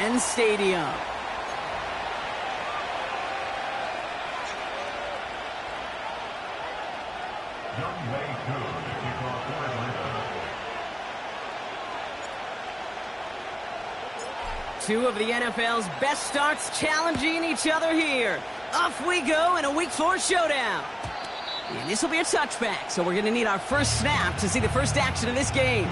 Penn Stadium. Two of the NFL's best starts challenging each other here. Off we go in a Week 4 showdown. And this will be a touchback, so we're going to need our first snap to see the first action of this game.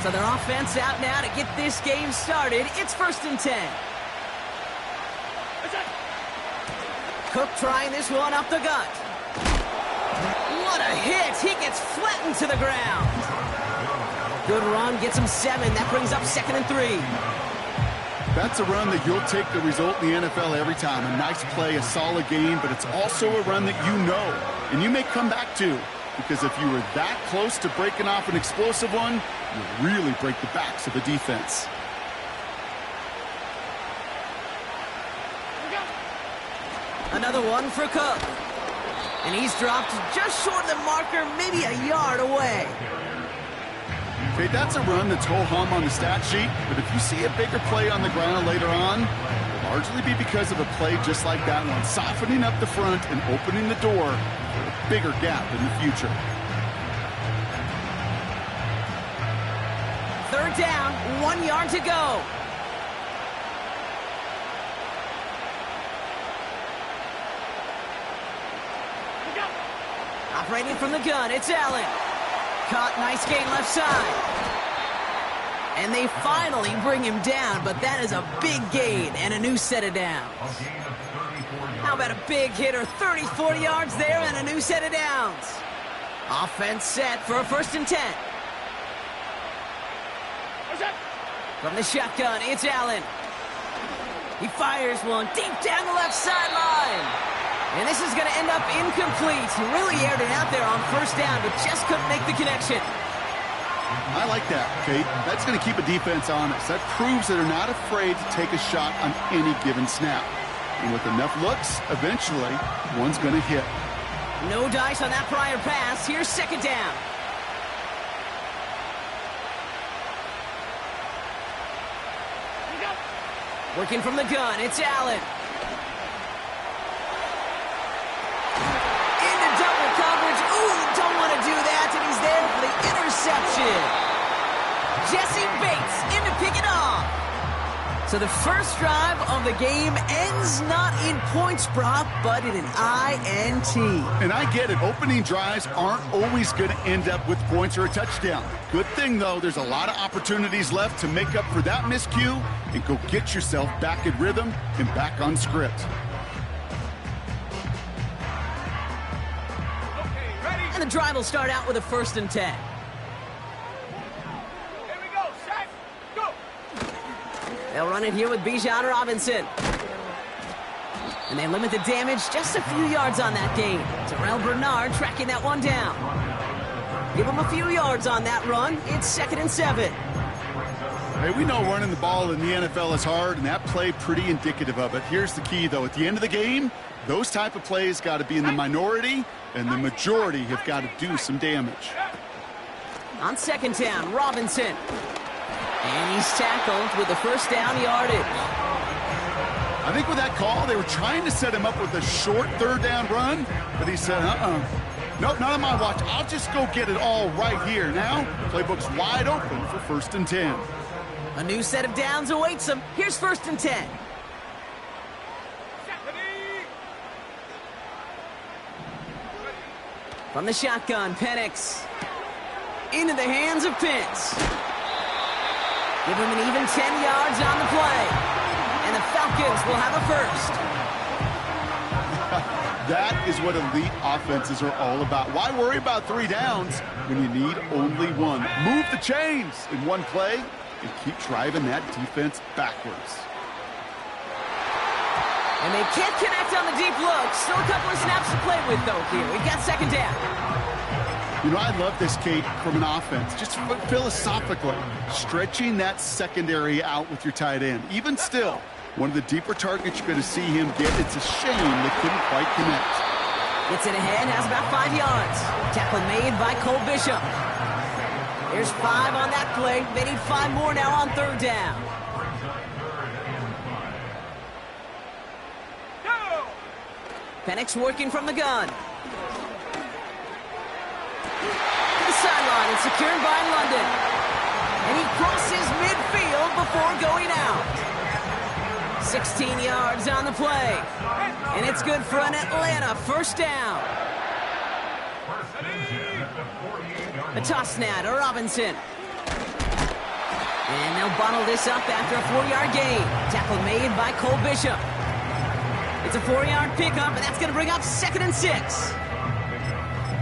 So their offense out now to get this game started. It's 1st and 10. Cook trying this one up the gut. What a hit. He gets flattened to the ground. Good run. Gets him 7. That brings up 2nd and 3. That's a run that you'll take the result in the NFL every time. A nice play, a solid game, but it's also a run that you know and you may come back to. Because if you were that close to breaking off an explosive one, you really break the backs of the defense. Another one for Cook. And he's dropped just short of the marker, maybe a yard away. Okay, that's a run that's ho-hum on the stat sheet, but if you see a bigger play on the ground later on, it'll largely be because of a play just like that one, softening up the front and opening the door for a bigger gap in the future. 3rd down, 1 yard to go. Operating from the gun, it's Allen. Caught, nice gain left side. And they finally bring him down, but that is a big gain and a new set of downs. How about a big hitter, 30, 40 yards there and a new set of downs. Offense set for a 1st and 10. From the shotgun, it's Allen. He fires one deep down the left sideline. And this is going to end up incomplete. He really aired it out there on 1st down, but just couldn't make the connection. I like that, Kate. That's going to keep a defense honest. That proves that they're not afraid to take a shot on any given snap. And with enough looks, eventually, one's going to hit. No dice on that prior pass. Here's 2nd down. Working from the gun, it's Allen. Into double coverage. Ooh, don't want to do that, and he's there for the interception. Jesse Bates in to pick it off. So the first drive of the game ends not in points, Brock, but in an INT. And I get it. Opening drives aren't always going to end up with points or a touchdown. Good thing, though, there's a lot of opportunities left to make up for that miscue and go get yourself back in rhythm and back on script. Okay, ready? And the drive will start out with a 1st and 10. They'll run it here with Bijan Robinson. And they limit the damage just a few yards on that gain. Terrell Bernard tracking that one down. Give him a few yards on that run. It's 2nd and 7. Hey, we know running the ball in the NFL is hard, and that play pretty indicative of it. Here's the key, though. At the end of the game, those type of plays got to be in the minority, and the majority have got to do some damage. On 2nd down, Robinson. And he's tackled with the 1st down yardage. I think with that call, they were trying to set him up with a short 3rd down run, but he said, nope, not on my watch. I'll just go get it all right here. Now, playbook's wide open for 1st and 10. A new set of downs awaits him. Here's 1st and 10. From the shotgun, Penix. Into the hands of Pitts. Give him an even 10 yards on the play. And the Falcons will have a 1st. That is what elite offenses are all about. Why worry about 3 downs when you need only 1? Move the chains in one play and keep driving that defense backwards. And they can't connect on the deep look. Still a couple of snaps to play with, though, here. We've got second down. You know, I love this, Kate, from an offense. Just philosophically, stretching that secondary out with your tight end. Even still, one of the deeper targets you're going to see him get. It's a shame they couldn't quite connect. Gets it ahead, has about 5 yards. Tackle made by Cole Bishop. There's 5 on that play. They need 5 more now on third down. Penix working from the gun. To the sideline and secured by London. And he crosses midfield before going out. 16 yards on the play. And it's good for an Atlanta first down. A toss now to Robinson. And they'll bottle this up after a 4-yard gain. Tackle made by Cole Bishop. It's a 4-yard pickup, and that's going to bring up 2nd and 6.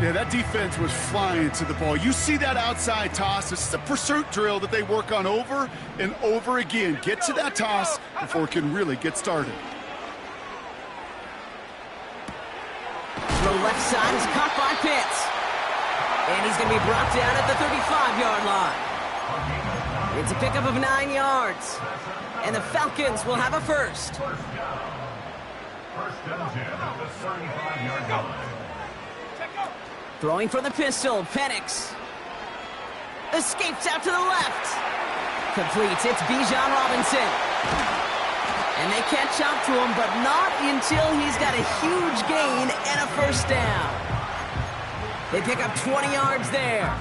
Yeah, that defense was flying to the ball. You see that outside toss. This is a pursuit drill that they work on over and over again. Get to that toss before it can really get started. Throw left side is caught by Pitts. And he's going to be brought down at the 35-yard line. It's a pickup of 9 yards. And the Falcons will have a first. Throwing from the pistol, Penix. Escapes out to the left. Completes, it's Bijan Robinson. And they catch up to him, but not until he's got a huge gain and a first down. They pick up 20 yards there.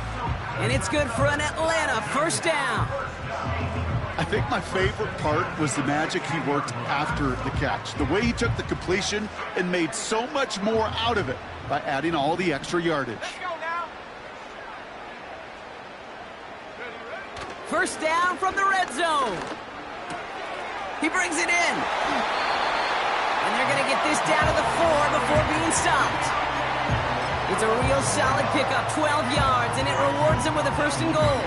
And it's good for an Atlanta first down. I think my favorite part was the magic he worked after the catch. The way he took the completion and made so much more out of it by adding all the extra yardage. First down from the red zone. He brings it in. And they're going to get this down to the 4 before being stopped. It's a real solid pickup, 12 yards, and it rewards them with a first and goal.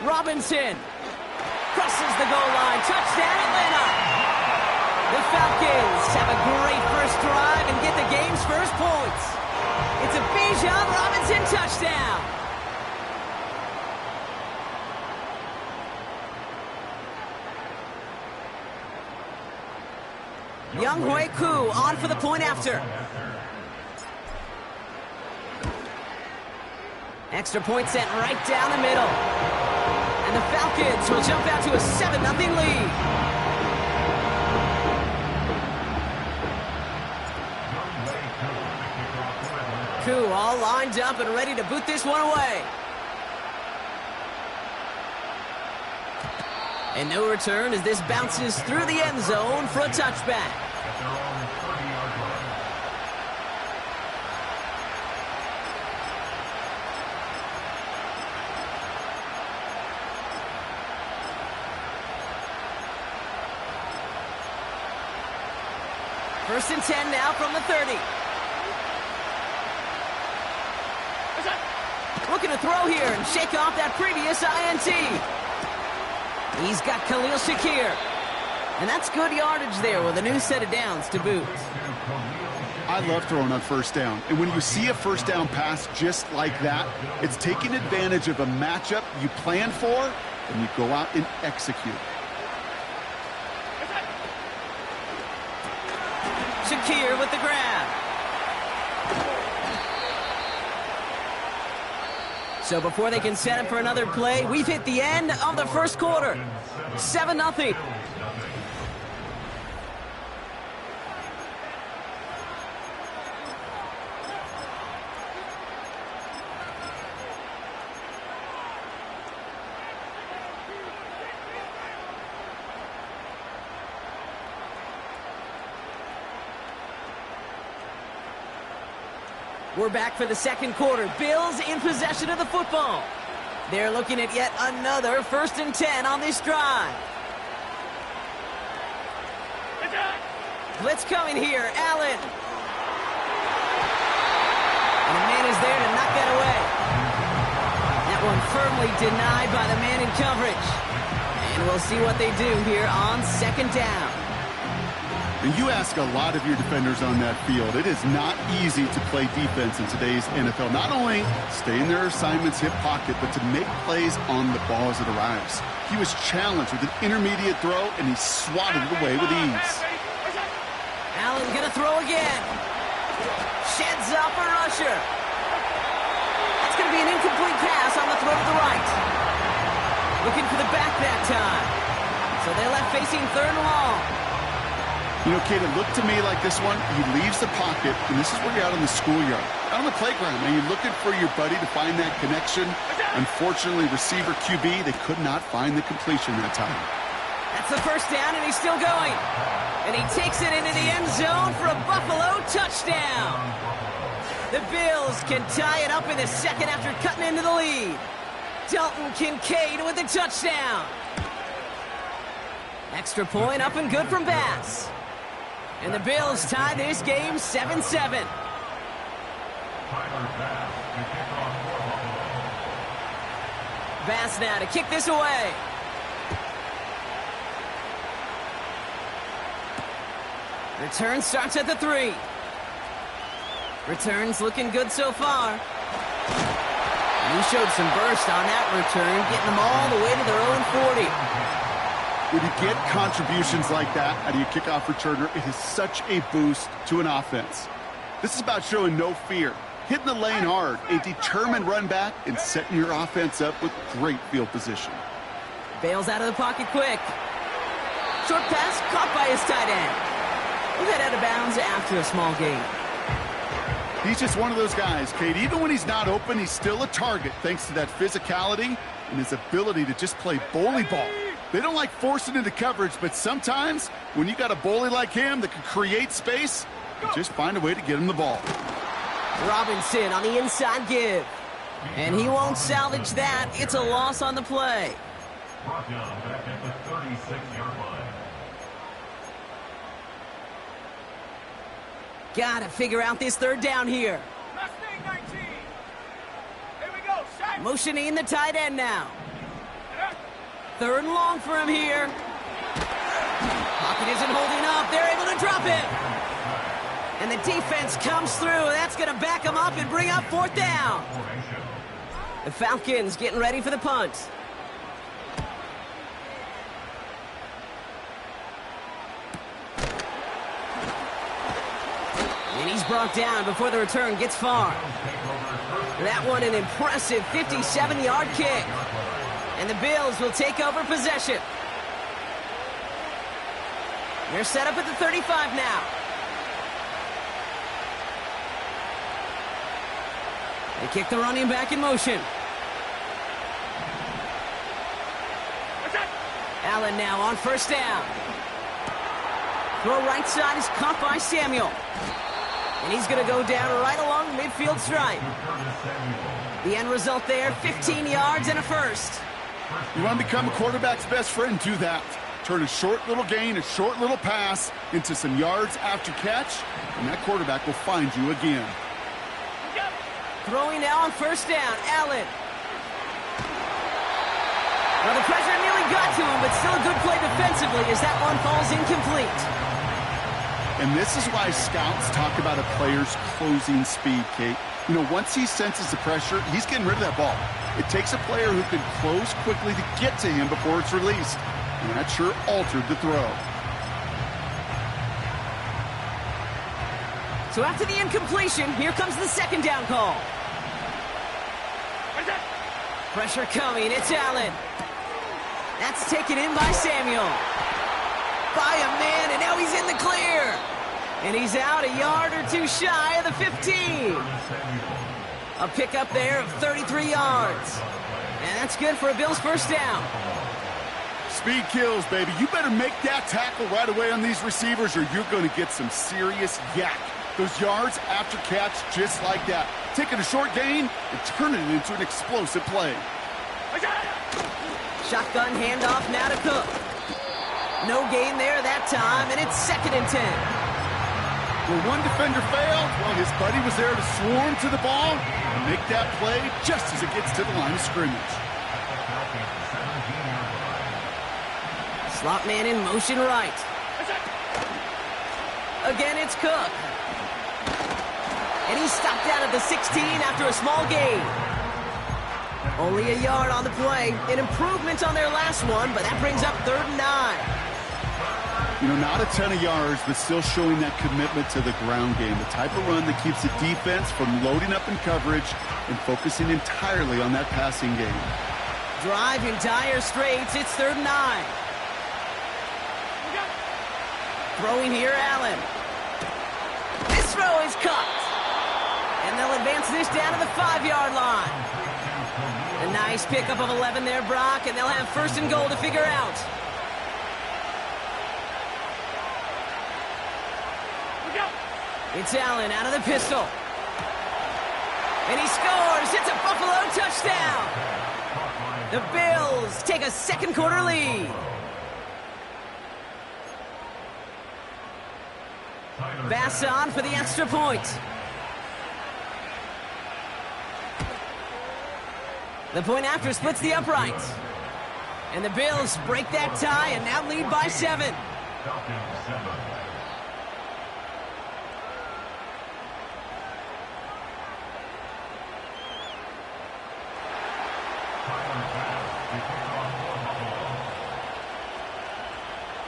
Robinson crosses the goal line. Touchdown, Atlanta. The Falcons have a great first drive and get the game's first points. It's a Bijan Robinson touchdown. Young Hui-Koo on for the point after. Extra point sent right down the middle. And the Falcons will jump out to a 7-0 lead. Koo all lined up and ready to boot this one away. And no return as this bounces through the end zone for a touchback. First and 10 now from the 30. Looking to throw here and shake off that previous INT. He's got Khalil Shakir. And that's good yardage there with a new set of downs to boot. I love throwing on first down. And when you see a first down pass just like that, it's taking advantage of a matchup you plan for, and you go out and execute. Shakir with the grab. So before they can set up for another play, we've hit the end of the first quarter. 7-0. We're back for the second quarter. Bills in possession of the football. They're looking at yet another 1st and 10 on this drive. Blitz coming here. Allen. And a man is there to knock that away. That one firmly denied by the man in coverage. And we'll see what they do here on second down. And you ask a lot of your defenders on that field. It is not easy to play defense in today's NFL. Not only stay in their assignment's hip pocket, but to make plays on the ball as it arrives. He was challenged with an intermediate throw, and he swatted it away with ease. Allen gonna throw again. Sheds off a rusher. That's gonna be an incomplete pass on the throw to the right. Looking for the back that time. So they're left facing third and long. You know, Kate, it looked to me like this one, he leaves the pocket, and this is where you're out on the schoolyard, out on the playground, and you're looking for your buddy to find that connection. Unfortunately, receiver QB, they could not find the completion that time. That's the first down, and he's still going. And he takes it into the end zone for a Buffalo touchdown. The Bills can tie it up in the second after cutting into the lead. Dalton Kincaid with the touchdown. Extra point up and good from Bass. And the Bills tie this game 7-7. Bass now to kick this away. Return starts at the 3. Returns looking good so far. And he showed some burst on that return, getting them all the way to their own 40. When you get contributions like that out of your kickoff returner, it is such a boost to an offense. This is about showing no fear, hitting the lane hard, a determined run back, and setting your offense up with great field position. Bails out of the pocket quick. Short pass caught by his tight end. He'll head out of bounds after a small gain. He's just one of those guys, Kate. Even when he's not open, he's still a target thanks to that physicality and his ability to just play bully ball. They don't like forcing into coverage, but sometimes when you got a bully like him that can create space, you just find a way to get him the ball. Robinson on the inside give. And he won't salvage that. It's a loss on the play. Brought down back at the 36-yard line. Gotta figure out this third down here. Mustang 19. Here we go. Shot. Motioning the tight end now. Third and long for him here. Pocket isn't holding up. They're able to drop it. And the defense comes through. That's going to back them up and bring up fourth down. The Falcons getting ready for the punt. And he's brought down before the return gets far. That one an impressive 57-yard kick. And the Bills will take over possession. They're set up at the 35 now. They kick the running back in motion. Allen now on first down. Throw right side is caught by Samuel. And he's going to go down right along the midfield stripe. The end result there, 15 yards and a first. You want to become a quarterback's best friend? Do that. Turn a short little gain, a short little pass into some yards after catch, and that quarterback will find you again. Throwing now on first down, Allen. Well, the pressure nearly got to him, but still a good play defensively as that one falls incomplete. And this is why scouts talk about a player's closing speed, Kate. You know, once he senses the pressure, he's getting rid of that ball. It takes a player who can close quickly to get to him before it's released. And that sure altered the throw. So after the incompletion, here comes the second down call. Pressure coming, it's Allen. That's taken in by Samuel. By a man, and now he's in the clear. And he's out a yard or two shy of the 15. A pickup there of 33 yards. And that's good for a Bills first down. Speed kills, baby. You better make that tackle right away on these receivers or you're going to get some serious yak. Those yards after catch just like that. Taking a short gain and turning it into an explosive play. Shotgun handoff now to Cook. No gain there that time, and it's 2nd and 10. Where one defender failed, well, his buddy was there to swarm to the ball and make that play just as it gets to the line of scrimmage. Slot man in motion right. Again, it's Cook. And he's stopped out at the 16 after a small gain. Only a yard on the play. An improvement on their last one, but that brings up 3rd and 9. You know, not a ton of yards, but still showing that commitment to the ground game. The type of run that keeps the defense from loading up in coverage and focusing entirely on that passing game. Drive in dire straits. It's 3rd and 9. Throwing here, Allen. This throw is caught. And they'll advance this down to the 5-yard line. A nice pickup of 11 there, Brock, and they'll have 1st and goal to figure out. It's Allen out of the pistol. And he scores. It's a Buffalo touchdown. The Bills take a 2nd quarter lead. Bass on for the extra point. The point after splits the uprights. And the Bills break that tie and now lead by 7.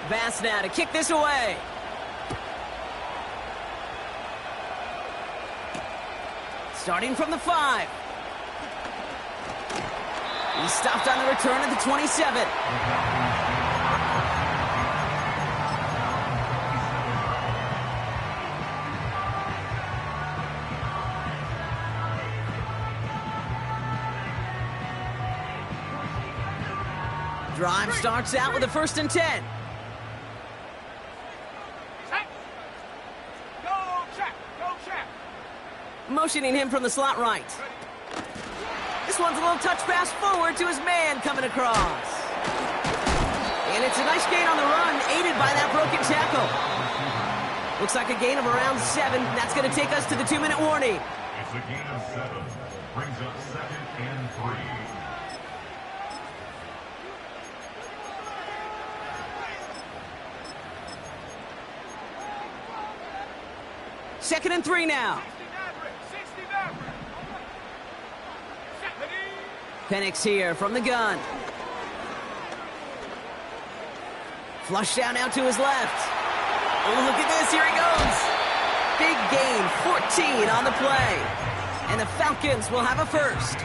Bass now to kick this away. Starting from the 5. He's stopped on the return at the 27. Drive starts out with a 1st and 10. Motioning him from the slot right. This one's a little touch pass forward to his man coming across. And it's a nice gain on the run, aided by that broken tackle. Looks like a gain of around 7. That's going to take us to the 2-minute warning. It's a gain of 7. Brings up 2nd and 3. Second and 3 now. Penix here from the gun. Flush down out to his left. Oh, look at this. Here he goes. Big gain, 14 on the play. And the Falcons will have a 1st.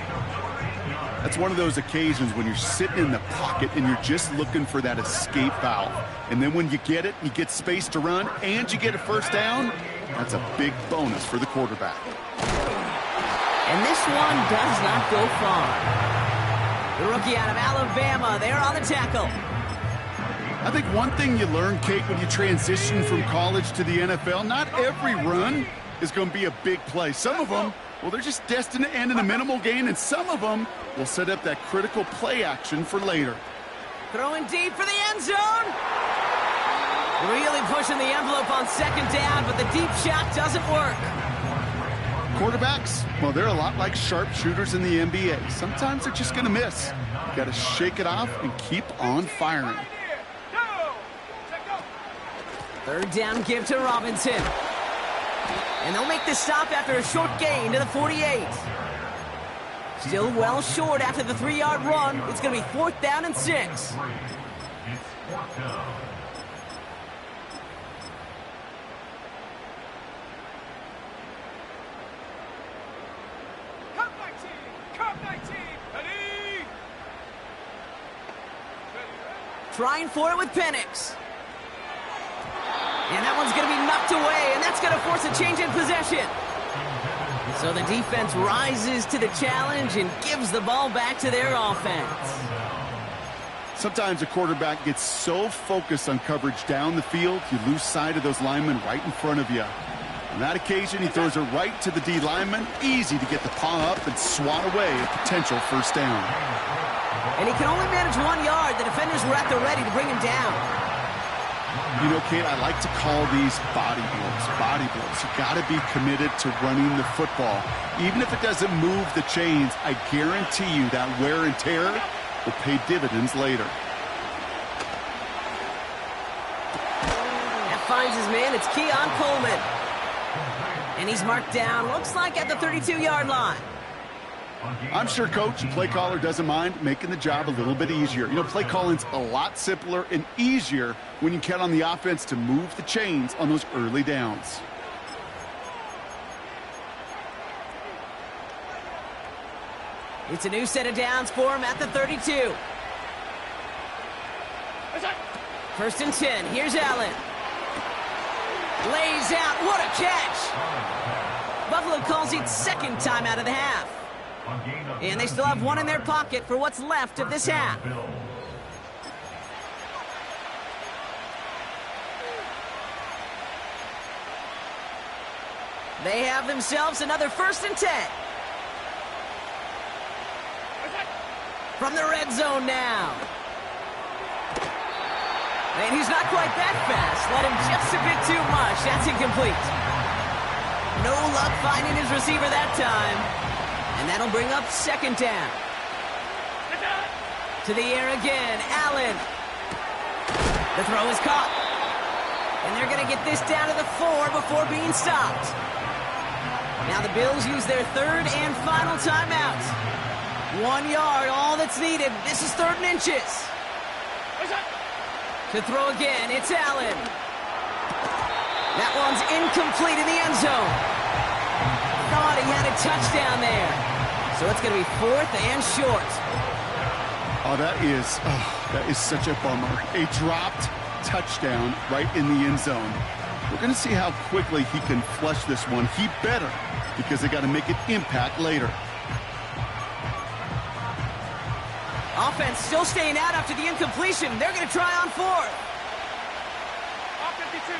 That's one of those occasions when you're sitting in the pocket and you're just looking for that escape valve. And then when you get it, you get space to run, and you get a 1st down. That's a big bonus for the quarterback. And this one does not go far. The rookie out of Alabama, there on the tackle. I think one thing you learn, Kate, when you transition from college to the NFL, not every run is going to be a big play. Some of them, well, they're just destined to end in a minimal gain, and some of them will set up that critical play action for later. Throwing deep for the end zone. Really pushing the envelope on 2nd down, but the deep shot doesn't work. Quarterbacks, well, they're a lot like sharpshooters in the NBA. Sometimes they're just going to miss. You got to shake it off and keep on firing. 3rd down give to Robinson. And they'll make the stop after a short gain to the 48. Still well short after the 3-yard run. It's going to be 4th down and 6. It's 4th down. Trying for it with Penix. And that one's going to be knocked away, and that's going to force a change in possession. So the defense rises to the challenge and gives the ball back to their offense. Sometimes a quarterback gets so focused on coverage down the field, you lose sight of those linemen right in front of you. On that occasion, he throws it right to the D lineman. Easy to get the paw up and swat away a potential 1st down. And he can only manage 1 yard. The defenders were at the ready to bring him down. You know, Kate, I like to call these body blows. Body blows. You got to be committed to running the football. Even if it doesn't move the chains, I guarantee you that wear and tear will pay dividends later. That finds his man. It's Keon Coleman. And he's marked down, looks like at the 32-yard line. I'm sure Coach, play caller, doesn't mind making the job a little bit easier. You know, play calling's a lot simpler and easier when you count on the offense to move the chains on those early downs. It's a new set of downs for him at the 32. First and 10. Here's Allen. Lays out. What a catch. Buffalo calls it second time out of the half. And they still have one in their pocket for what's left of this half. They have themselves another first and 10. From the red zone now. And he's not quite that fast. Let him just a bit too much. That's incomplete. No luck finding his receiver that time. And that'll bring up second down. To the air again. Allen. The throw is caught. And they're going to get this down to the 4 before being stopped. Now the Bills use their third and final timeout. 1 yard, all that's needed. This is 3rd and inches. To throw again, it's Allen. That one's incomplete in the end zone. Thought he had a touchdown there. So it's going to be 4th and short. Oh, that is such a bummer. A dropped touchdown right in the end zone. We're going to see how quickly he can flush this one. He better, because they got to make an impact later. Offense still staying out after the incompletion. They're going to try on 4th. 52.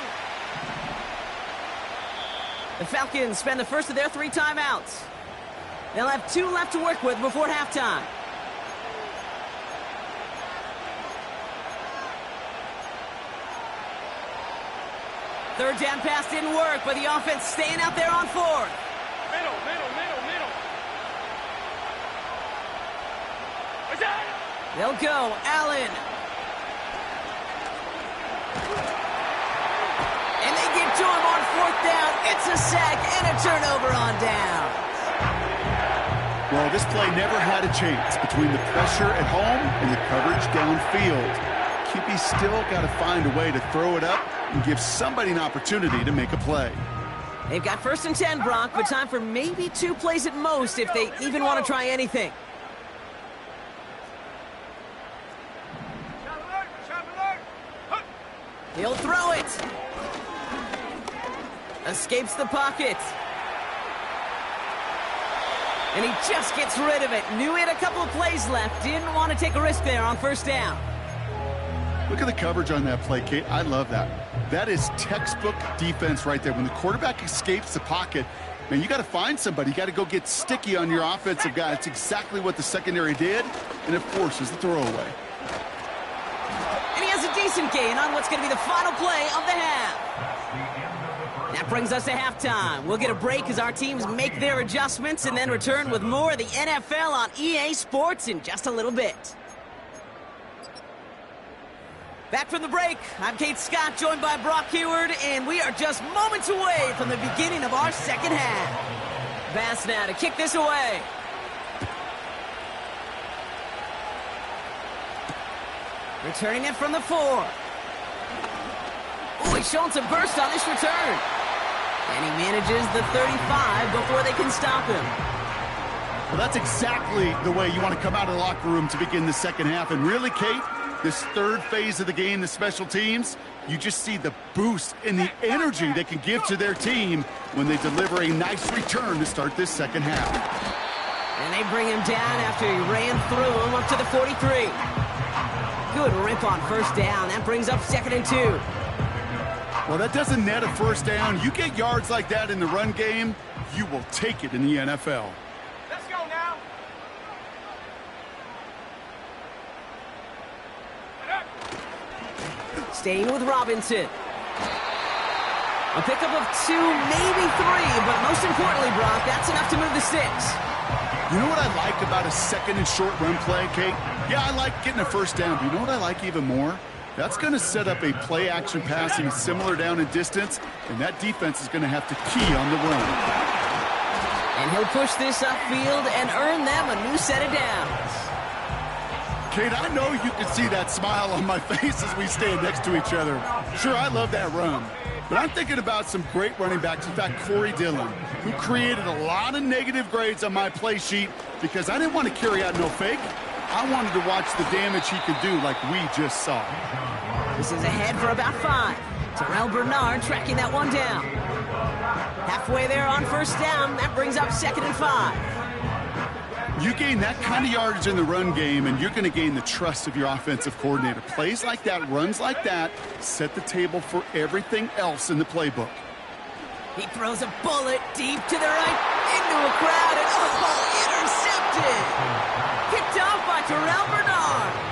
The Falcons spend the first of their 3 timeouts. They'll have 2 left to work with before halftime. Third down pass didn't work, but the offense staying out there on 4th. Middle. They'll go. Allen. And they get to him on 4th down. It's a sack and a turnover on down. Well, this play never had a chance between the pressure at home and the coverage downfield. QB still got to find a way to throw it up and give somebody an opportunity to make a play. They've got 1st and 10, Brock, but time for maybe 2 plays at most if they even want to try anything. He'll throw it. Escapes the pocket. And he just gets rid of it. Knew he had a couple of plays left. Didn't want to take a risk there on 1st down. Look at the coverage on that play, Kate. I love that. That is textbook defense right there. When the quarterback escapes the pocket, man, you got to find somebody. You got to go get sticky on your offensive guy. That's exactly what the secondary did, and it forces the throwaway. And he has a decent gain on what's going to be the final play of the half. That brings us to halftime. We'll get a break as our teams make their adjustments and then return with more of the NFL on EA Sports in just a little bit. Back from the break, I'm Kate Scott, joined by Brock Heward, and we are just moments away from the beginning of our second half. Bass now to kick this away. Returning it from the 4. Oh, he's showing some burst on this return. And he manages the 35 before they can stop him. Well, that's exactly the way you want to come out of the locker room to begin the second half. And really, Kate, this third phase of the game, the special teams, you just see the boost and the energy they can give to their team when they deliver a nice return to start this second half. And they bring him down after he ran through him up to the 43. Good rip on 1st down. That brings up 2nd and 2. Well, that doesn't net a 1st down. You get yards like that in the run game, you will take it in the NFL. Let's go now. Staying with Robinson. A pickup of 2, maybe 3, but most importantly, Brock, that's enough to move the sticks. You know what I like about a second and short run play, Kate? Yeah, I like getting a first down, but you know what I like even more? That's going to set up a play-action passing similar down in distance, and that defense is going to have to key on the run. And he'll push this upfield and earn them a new set of downs. Kate, I know you can see that smile on my face as we stand next to each other. Sure, I love that run. But I'm thinking about some great running backs. In fact, Corey Dillon, who created a lot of negative grades on my play sheet because I didn't want to carry out no fake. I wanted to watch the damage he could do like we just saw. This is ahead for about 5. Terrell Bernard tracking that one down. Halfway there on first down. That brings up 2nd and 5. You gain that kind of yardage in the run game, and you're going to gain the trust of your offensive coordinator. Plays like that, runs like that, set the table for everything else in the playbook. He throws a bullet deep to the right into a crowd, and intercepted. Picked off by Terrell Bernard.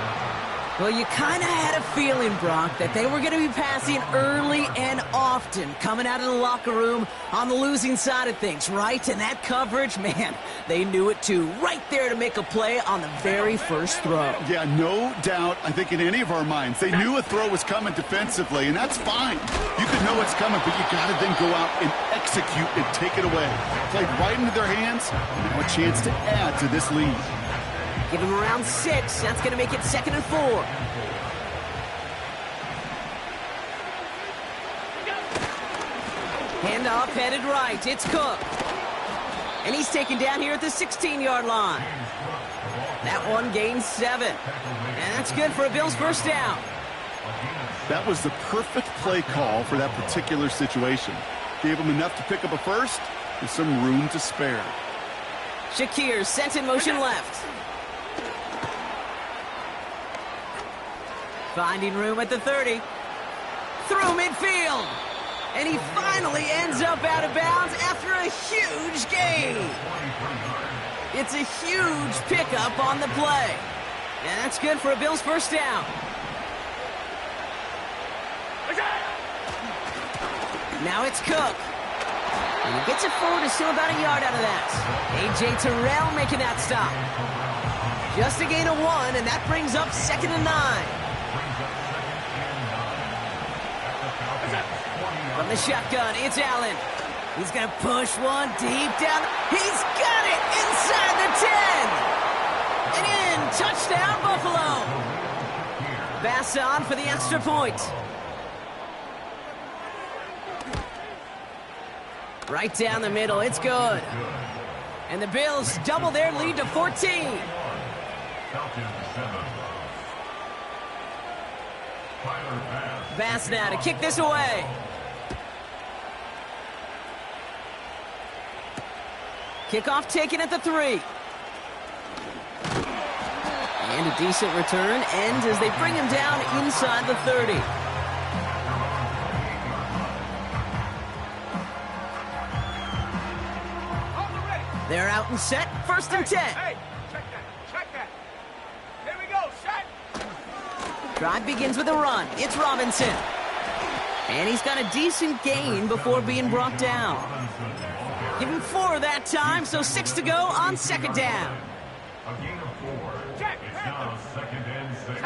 Well, you kind of had a feeling, Brock, that they were going to be passing early and often, coming out of the locker room on the losing side of things, right? And that coverage, man, they knew it too. Right there to make a play on the very first throw. Yeah, no doubt, I think in any of our minds, they knew a throw was coming defensively, and that's fine. You could know it's coming, but you got to then go out and execute and take it away. Played right into their hands, and now a chance to add to this lead. Give him around 6. That's going to make it 2nd and 4. Handoff headed right. It's Cook. And he's taken down here at the 16-yard line. That one gains 7. And that's good for a Bills first down. That was the perfect play call for that particular situation. Gave him enough to pick up a first with some room to spare. Shakir sent in motion left. Finding room at the 30. Through midfield. And he finally ends up out of bounds after a huge gain. It's a huge pickup on the play. And that's good for a Bills first down. Now it's Cook. And he gets it forward to still about a yard out of that. A.J. Terrell making that stop. Just a gain of 1, and that brings up 2nd and 9. From the shotgun, it's Allen. He's going to push one deep down. He's got it inside the 10. And in, touchdown Buffalo. Bass on for the extra point. Right down the middle, it's good. And the Bills double their lead to 14. Bass now to kick this away. Kickoff taken at the 3. And a decent return ends as they bring him down inside the 30. They're out and set. 1st and 10. Hey, check that. Here we go, set. Drive begins with a run. It's Robinson. And he's got a decent gain before being brought down. Give him 4 that time, so 6 to go on 2nd down. A gain of 4. It's now 2nd and 6.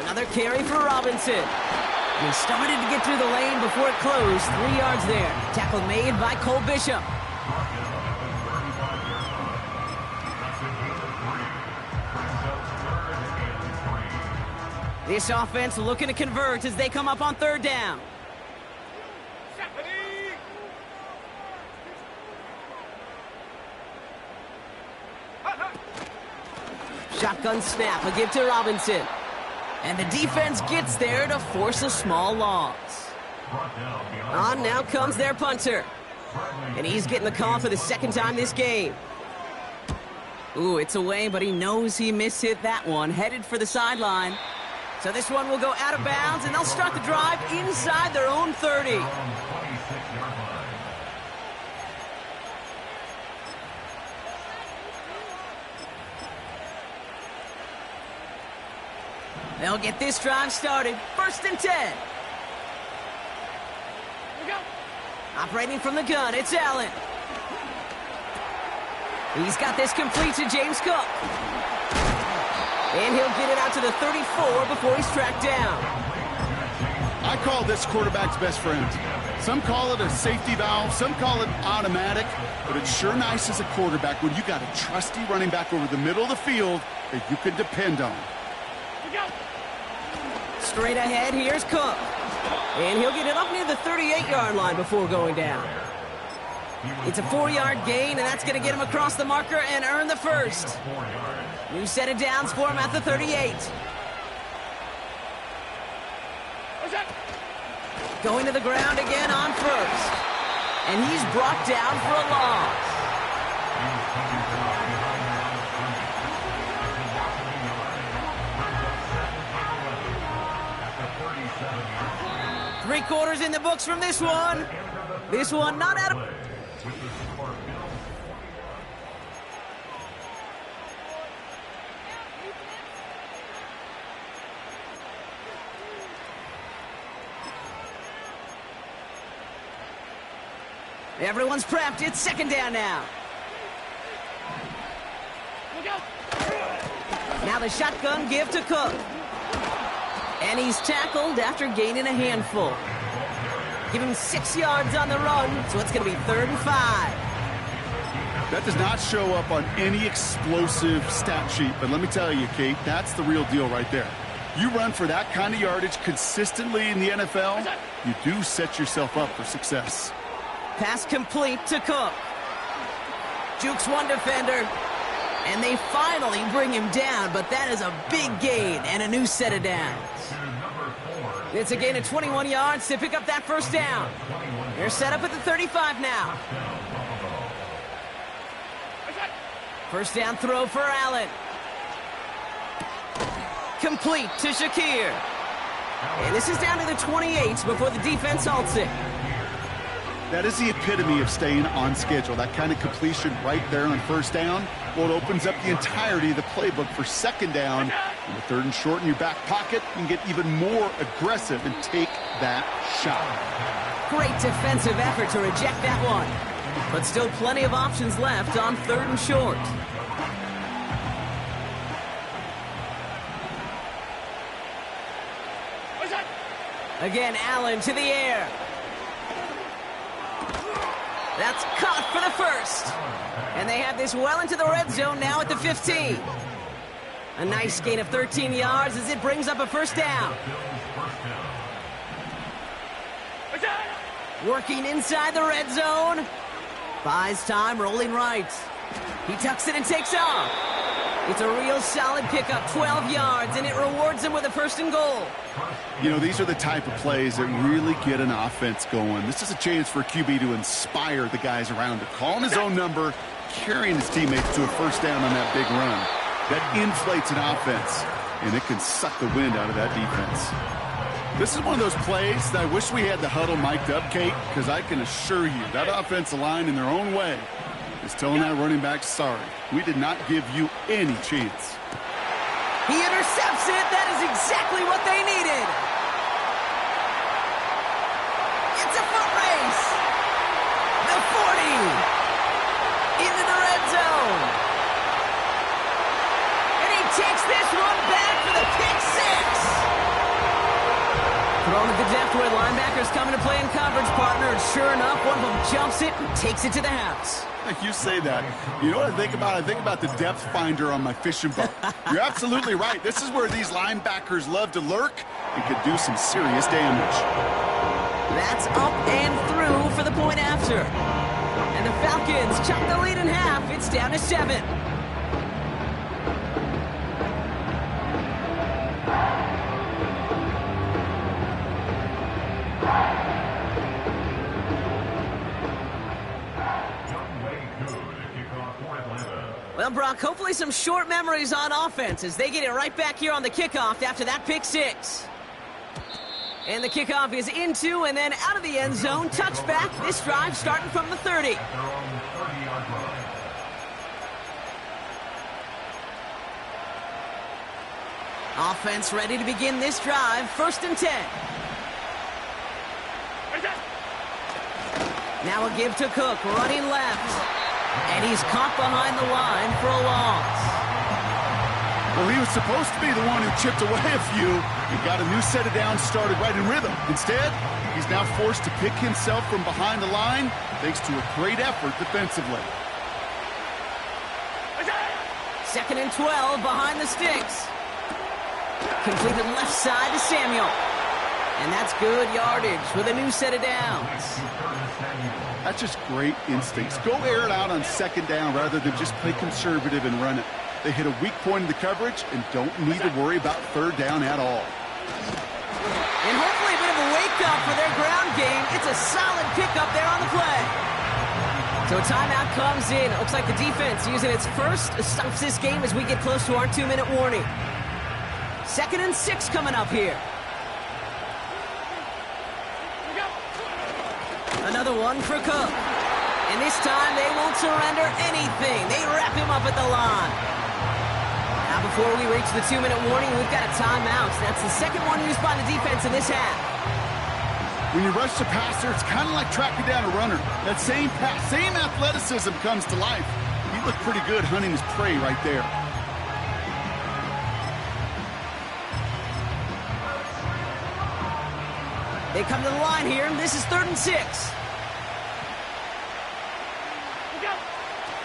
Another carry for Robinson. And he started to get through the lane before it closed. 3 yards there. Tackle made by Cole Bishop. This offense looking to convert as they come up on 3rd down. Shotgun snap, a give to Robinson. And the defense gets there to force a small loss. On now comes their punter. And he's getting the call for the 2nd time this game. Ooh, it's away, but he knows he mishit that one. Headed for the sideline. So this one will go out of bounds, and they'll start the drive inside their own 30. They'll get this drive started. 1st and 10. Here we go. Operating from the gun, it's Allen. He's got this complete to James Cook. And he'll get it out to the 34 before he's tracked down. I call this quarterback's best friend. Some call it a safety valve, some call it automatic, but it's sure nice as a quarterback when you got a trusty running back over the middle of the field that you can depend on. Here we go. Straight ahead, here's Cook. And he'll get it up near the 38-yard line before going down. It's a 4-yard gain, and that's going to get him across the marker and earn the first. New set of downs for him at the 38. What's that? Going to the ground again on first. And he's brought down for a loss. Three quarters in the books from this one. This one not out of... Everyone's prepped. It's 2nd down now. Here we go. Now the shotgun give to Cook. And he's tackled after gaining a handful. Give him 6 yards on the run, so it's going to be 3rd and 5. That does not show up on any explosive stat sheet, but let me tell you, Kate, that's the real deal right there. You run for that kind of yardage consistently in the NFL, you do set yourself up for success. Pass complete to Cook. Jukes one defender. And they finally bring him down, but that is a big gain and a new set of downs. It's a gain of 21 yards to pick up that 1st down. They're set up at the 35 now. 1st down throw for Allen. Complete to Shakir. And this is down to the 28 before the defense halts it. That is the epitome of staying on schedule. That kind of completion right there on 1st down. Well, it opens up the entirety of the playbook for 2nd down. And the 3rd and short in your back pocket, you can get even more aggressive and take that shot. Great defensive effort to reject that one. But still plenty of options left on 3rd and short. What's that? Again, Allen to the air. That's caught for the 1st. And they have this well into the red zone now at the 15. A nice gain of 13 yards as it brings up a 1st down. What's that? Working inside the red zone. Buys time, rolling right. He tucks it and takes off. It's a real solid pickup, 12 yards, and it rewards him with a 1st and goal. You know, these are the type of plays that really get an offense going. This is a chance for a QB to inspire the guys around him, calling his own number, carrying his teammates to a 1st down on that big run. That inflates an offense, and it can suck the wind out of that defense. This is one of those plays that I wish we had the huddle mic'd up, Kate, because I can assure you that offensive line in their own way is telling that running back, sorry, we did not give you any chance. He intercepts it. That is exactly what they needed. It's a foot race. The 40. Into the red zone. And he takes this one back for the pick 6. Thrown at the depth where linebackers come into play in coverage, partner. And sure enough, one of them jumps it and takes it to the house. You say that. You know what I think about? I think about the depth finder on my fishing boat. You're absolutely right. This is where these linebackers love to lurk and could do some serious damage. That's up and through for the point after. And the Falcons chop the lead in half. It's down to 7. Well, Brock, hopefully some short memories on offense as they get it right back here on the kickoff after that pick 6. And the kickoff is into and then out of the end zone. Touchback. This drive starting from the 30. Offense ready to begin this drive. 1st and 10. Now a give to Cook, running left. And he's caught behind the line for a loss. Well, he was supposed to be the one who chipped away a few. He got a new set of downs started right in rhythm. Instead, he's now forced to pick himself from behind the line thanks to a great effort defensively. 2nd and 12 behind the sticks. Completed left side to Samuel. And that's good yardage with a new set of downs. That's just great instincts. Go air it out on 2nd down rather than just play conservative and run it. They hit a weak point in the coverage and don't need to worry about 3rd down at all. And hopefully a bit of a wake-up for their ground game. It's a solid pickup there on the play. So a timeout comes in. It looks like the defense using its first stops this game as we get close to our 2-minute warning. 2nd and 6 coming up here. Another one for Cook. And this time they won't surrender anything. They wrap him up at the line. Now before we reach the 2-minute warning, we've got a timeout. That's the 2nd one used by the defense in this half. When you rush the passer, it's kind of like tracking down a runner. That same pass, same athleticism comes to life. He looked pretty good hunting his prey right there. They come to the line here, and this is 3rd and 6.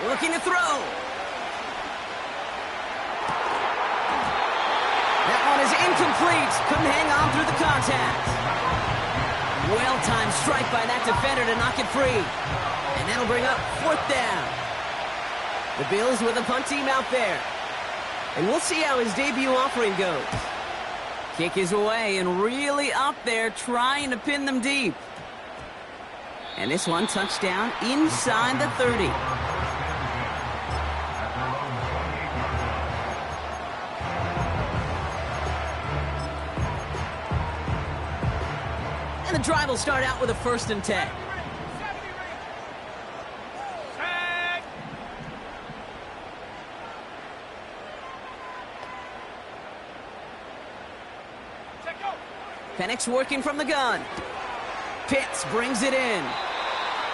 Looking to throw. That one is incomplete. Couldn't hang on through the contact. Well-timed strike by that defender to knock it free. And that'll bring up 4th down. The Bills with a punt team out there. And we'll see how his debut offering goes. Kick is away and really up there trying to pin them deep. And this one touchdown inside the 30. And the drive will start out with a 1st and 10. Penix working from the gun. Pitts brings it in.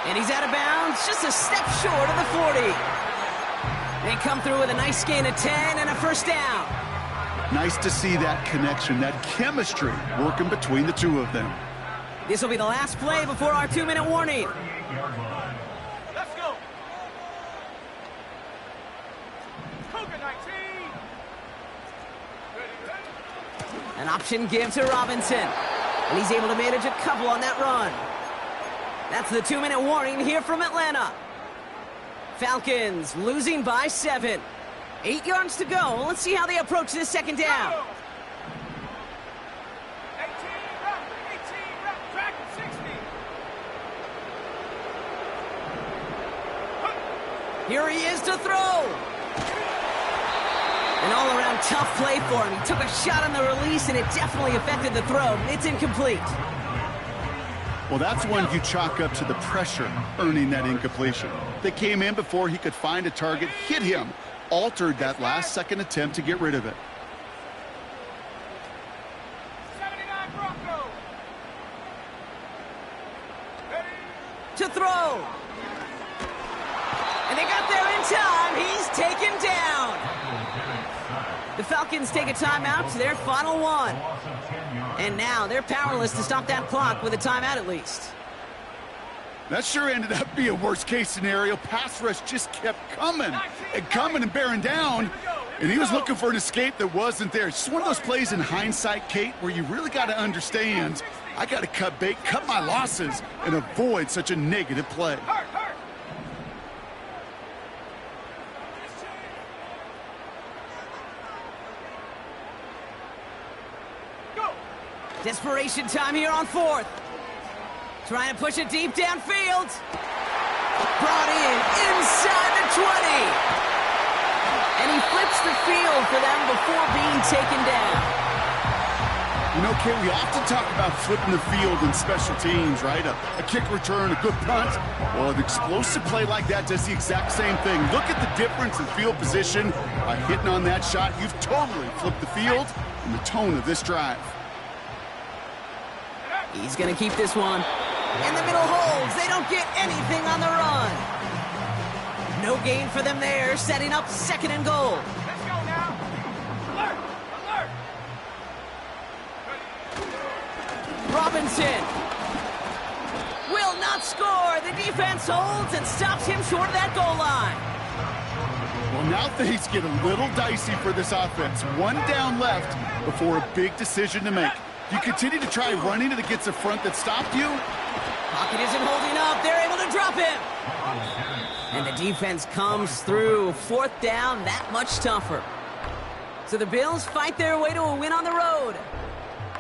And he's out of bounds, just a step short of the 40. They come through with a nice gain of 10 and a 1st down. Nice to see that connection, that chemistry working between the two of them. This will be the last play before our 2-minute warning. Let's go. Cougar 19. An option give to Robinson. And he's able to manage a couple on that run. That's the 2-minute warning here from Atlanta. Falcons losing by 7. 8 yards to go. Let's see how they approach this 2nd down. 18 rep, track 60. Here he is to throw. An all-around tough play for him. He took a shot on the release, and it definitely affected the throw. It's incomplete. Well, that's one you chalk up to the pressure earning that incompletion. They came in before he could find a target, hit him, altered that last-second attempt to get rid of it. 79 Bronco. To throw. And they got there in time. He's taken down. The Falcons take a timeout to their final one. And now they're powerless to stop that clock with a timeout at least. That sure ended up being a worst-case scenario. Pass rush just kept coming and bearing down. And he was looking for an escape that wasn't there. It's just one of those plays in hindsight, Kate, where you really got to understand, I got to cut bait, cut my losses, and avoid such a negative play. Desperation time here on 4th. Trying to push it deep downfield. Brought in inside the 20. And he flips the field for them before being taken down. You know, Kate, we often talk about flipping the field in special teams, right? A kick return, a good punt. Well, an explosive play like that does the exact same thing. Look at the difference in field position. By hitting on that shot, you've totally flipped the field and the tone of this drive. He's going to keep this one. And the middle holds. They don't get anything on the run. No gain for them there, setting up 2nd and goal. Let's go now. Alert! Alert! Robinson will not score. The defense holds and stops him short of that goal line. Well, now things get a little dicey for this offense. 1 down left before a big decision to make. You continue to try running it against a front that stopped you? Pocket isn't holding up. They're able to drop him. And the defense comes through. 4th down, that much tougher. So the Bills fight their way to a win on the road.